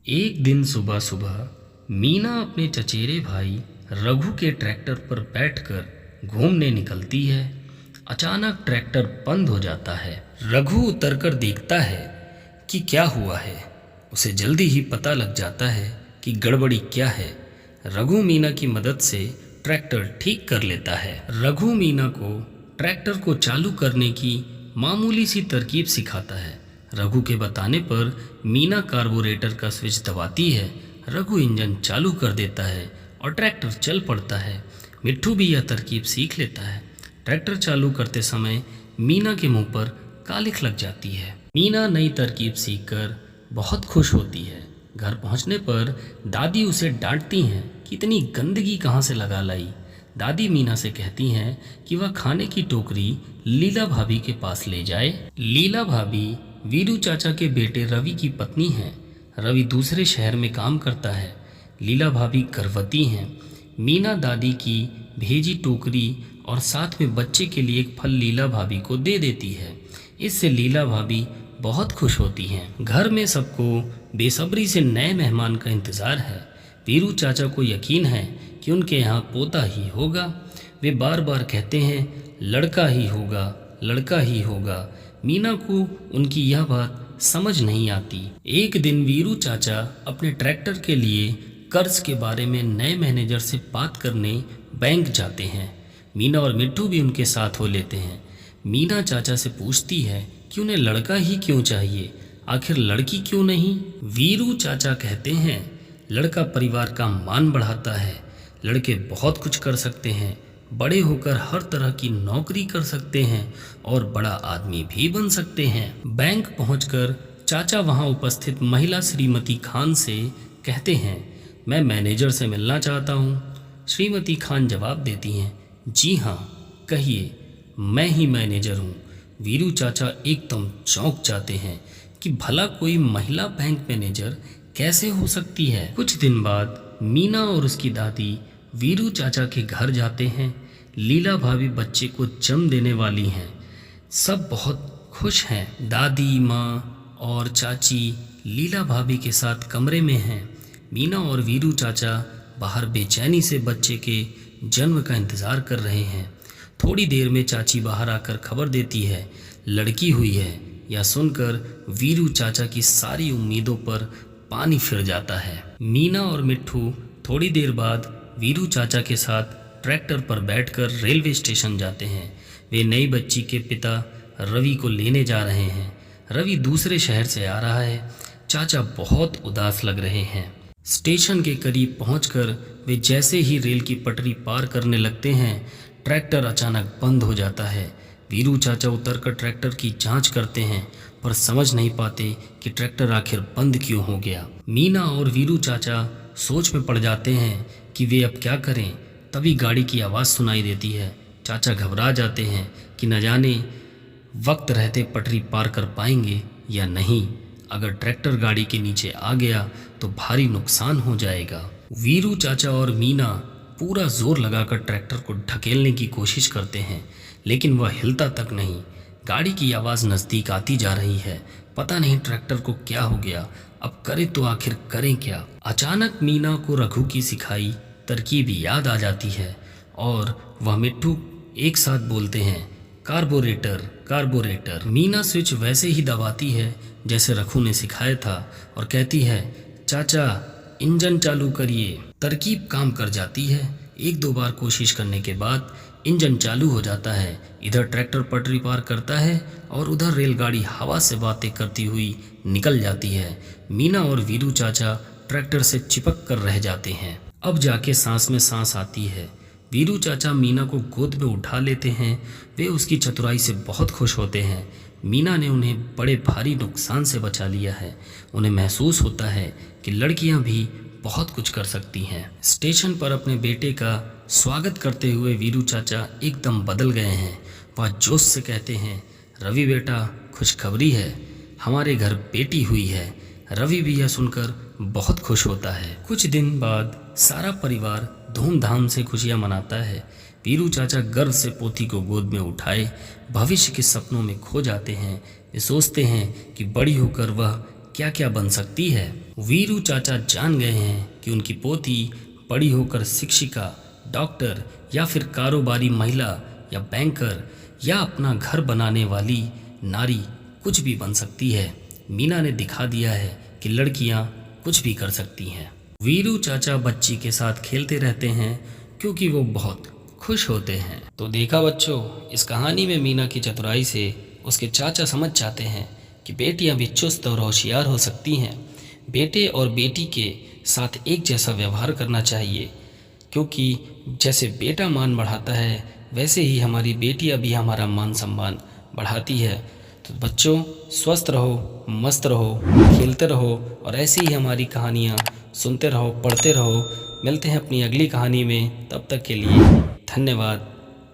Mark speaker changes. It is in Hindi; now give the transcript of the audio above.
Speaker 1: एक दिन सुबह सुबह मीना अपने चचेरे भाई रघु के ट्रैक्टर पर बैठकर घूमने निकलती है। अचानक ट्रैक्टर बंद हो जाता है। रघु उतरकर देखता है कि क्या हुआ है। उसे जल्दी ही पता लग जाता है कि गड़बड़ी क्या है। रघु मीना की मदद से ट्रैक्टर ठीक कर लेता है। रघु मीना को ट्रैक्टर को चालू करने की मामूली सी तरकीब सिखाता है। रघु के बताने पर मीना कार्बोरेटर का स्विच दबाती है। रघु इंजन चालू कर देता है और ट्रैक्टर चल पड़ता है। मिट्ठू भी यह तरकीब सीख लेता है। ट्रैक्टर चालू करते समय मीना के मुंह पर कालिख लग जाती है। मीना नई तरकीब सीखकर बहुत खुश होती है। घर पहुंचने पर दादी उसे डांटती हैं कि इतनी गंदगी कहाँ से लगा लाई। दादी मीना से कहती हैं कि वह खाने की टोकरी लीला भाभी के पास ले जाए। लीला भाभी वीरू चाचा के बेटे रवि की पत्नी हैं। रवि दूसरे शहर में काम करता है। लीला भाभी गर्भवती हैं। मीना दादी की भेजी टोकरी और साथ में बच्चे के लिए एक फल लीला भाभी को दे देती है। इससे लीला भाभी बहुत खुश होती हैं। घर में सबको बेसब्री से नए मेहमान का इंतज़ार है। वीरू चाचा को यकीन है कि उनके यहाँ पोता ही होगा। वे बार बार कहते हैं लड़का ही होगा, लड़का ही होगा। मीना को उनकी यह बात समझ नहीं आती। एक दिन वीरू चाचा अपने ट्रैक्टर के लिए कर्ज के बारे में नए मैनेजर से बात करने बैंक जाते हैं। मीना और मिट्ठू भी उनके साथ हो लेते हैं। मीना चाचा से पूछती है कि उन्हें लड़का ही क्यों चाहिए, आखिर लड़की क्यों नहीं। वीरू चाचा कहते हैं लड़का परिवार का मान बढ़ाता है। लड़के बहुत कुछ कर सकते हैं, बड़े होकर हर तरह की नौकरी कर सकते हैं और बड़ा आदमी भी बन सकते हैं। बैंक पहुंचकर चाचा वहां उपस्थित महिला श्रीमती खान से कहते हैं मैं मैनेजर से मिलना चाहता हूं। श्रीमती खान जवाब देती हैं जी हाँ, कहिए, मैं ही मैनेजर हूं। वीरू चाचा एकदम चौंक जाते हैं कि भला कोई महिला बैंक मैनेजर कैसे हो सकती है। कुछ दिन बाद मीना और उसकी दादी वीरू चाचा के घर जाते हैं। लीला भाभी बच्चे को जन्म देने वाली हैं। सब बहुत खुश हैं। दादी, माँ और चाची लीला भाभी के साथ कमरे में हैं। मीना और वीरू चाचा बाहर बेचैनी से बच्चे के जन्म का इंतज़ार कर रहे हैं। थोड़ी देर में चाची बाहर आकर खबर देती है लड़की हुई है। यह सुनकर वीरू चाचा की सारी उम्मीदों पर पानी फिर जाता है। मीना और मिट्ठू थोड़ी देर बाद वीरू चाचा के साथ ट्रैक्टर पर बैठकर रेलवे स्टेशन जाते हैं। वे नई बच्ची के पिता रवि को लेने जा रहे हैं। रवि दूसरे शहर से आ रहा है। चाचा बहुत उदास लग रहे हैं। स्टेशन के करीब पहुंचकर वे जैसे ही रेल की पटरी पार करने लगते हैं, ट्रैक्टर अचानक बंद हो जाता है। वीरू चाचा उतरकर ट्रैक्टर की जांच करते हैं पर समझ नहीं पाते कि ट्रैक्टर आखिर बंद क्यों हो गया। मीना और वीरू चाचा सोच में पड़ जाते हैं कि वे अब क्या करें। तभी गाड़ी की आवाज़ सुनाई देती है। चाचा घबरा जाते हैं कि न जाने वक्त रहते पटरी पार कर पाएंगे या नहीं। अगर ट्रैक्टर गाड़ी के नीचे आ गया तो भारी नुकसान हो जाएगा। वीरू चाचा और मीना पूरा जोर लगाकर ट्रैक्टर को ढकेलने की कोशिश करते हैं, लेकिन वह हिलता तक नहीं। गाड़ी की आवाज़ नज़दीक आती जा रही है। पता नहीं ट्रैक्टर को क्या हो गया, अब करें तो आखिर करें क्या। अचानक मीना को रघु की सिखाई तरकीब याद आ जाती है और वह मिट्ठू एक साथ बोलते हैं कार्बोरेटर, कार्बोरेटर। मीना स्विच वैसे ही दबाती है जैसे रघु ने सिखाया था और कहती है चाचा इंजन चालू करिए। तरकीब काम कर जाती है। एक दो बार कोशिश करने के बाद इंजन चालू हो जाता है। इधर ट्रैक्टर पटरी पार करता है और उधर रेलगाड़ी हवा से बातें करती हुई निकल जाती है। मीना और वीरू चाचा ट्रैक्टर से चिपक कर रह जाते हैं। अब जाके सांस में सांस आती है। वीरू चाचा मीना को गोद में उठा लेते हैं। वे उसकी चतुराई से बहुत खुश होते हैं। मीना ने उन्हें बड़े भारी नुकसान से बचा लिया है। उन्हें महसूस होता है कि लड़कियां भी बहुत कुछ कर सकती हैं। स्टेशन पर अपने बेटे का स्वागत करते हुए वीरू चाचा एकदम बदल गए हैं। वह जोश से कहते हैं रवि बेटा, खुशखबरी है, हमारे घर बेटी हुई है। रवि भी यह सुनकर बहुत खुश होता है। कुछ दिन बाद सारा परिवार धूमधाम से खुशियां मनाता है। वीरू चाचा गर्व से पोती को गोद में उठाए भविष्य के सपनों में खो जाते हैं। वे सोचते हैं कि बड़ी होकर वह क्या क्या बन सकती है। वीरू चाचा जान गए हैं कि उनकी पोती बड़ी होकर शिक्षिका, डॉक्टर या फिर कारोबारी महिला या बैंकर या अपना घर बनाने वाली नारी कुछ भी बन सकती है। मीना ने दिखा दिया है कि लड़कियां कुछ भी कर सकती हैं। वीरू चाचा बच्ची के साथ खेलते रहते हैं क्योंकि वो बहुत खुश होते हैं। तो देखा बच्चों, इस कहानी में मीना की चतुराई से उसके चाचा समझ जाते हैं कि बेटियां भी चुस्त और होशियार हो सकती हैं। बेटे और बेटी के साथ एक जैसा व्यवहार करना चाहिए, क्योंकि जैसे बेटा मान बढ़ाता है वैसे ही हमारी बेटियां भी हमारा मान सम्मान बढ़ाती है। तो बच्चों, स्वस्थ रहो, मस्त रहो, खेलते रहो और ऐसे ही हमारी कहानियाँ सुनते रहो, पढ़ते रहो। मिलते हैं अपनी अगली कहानी में, तब तक के लिए धन्यवाद।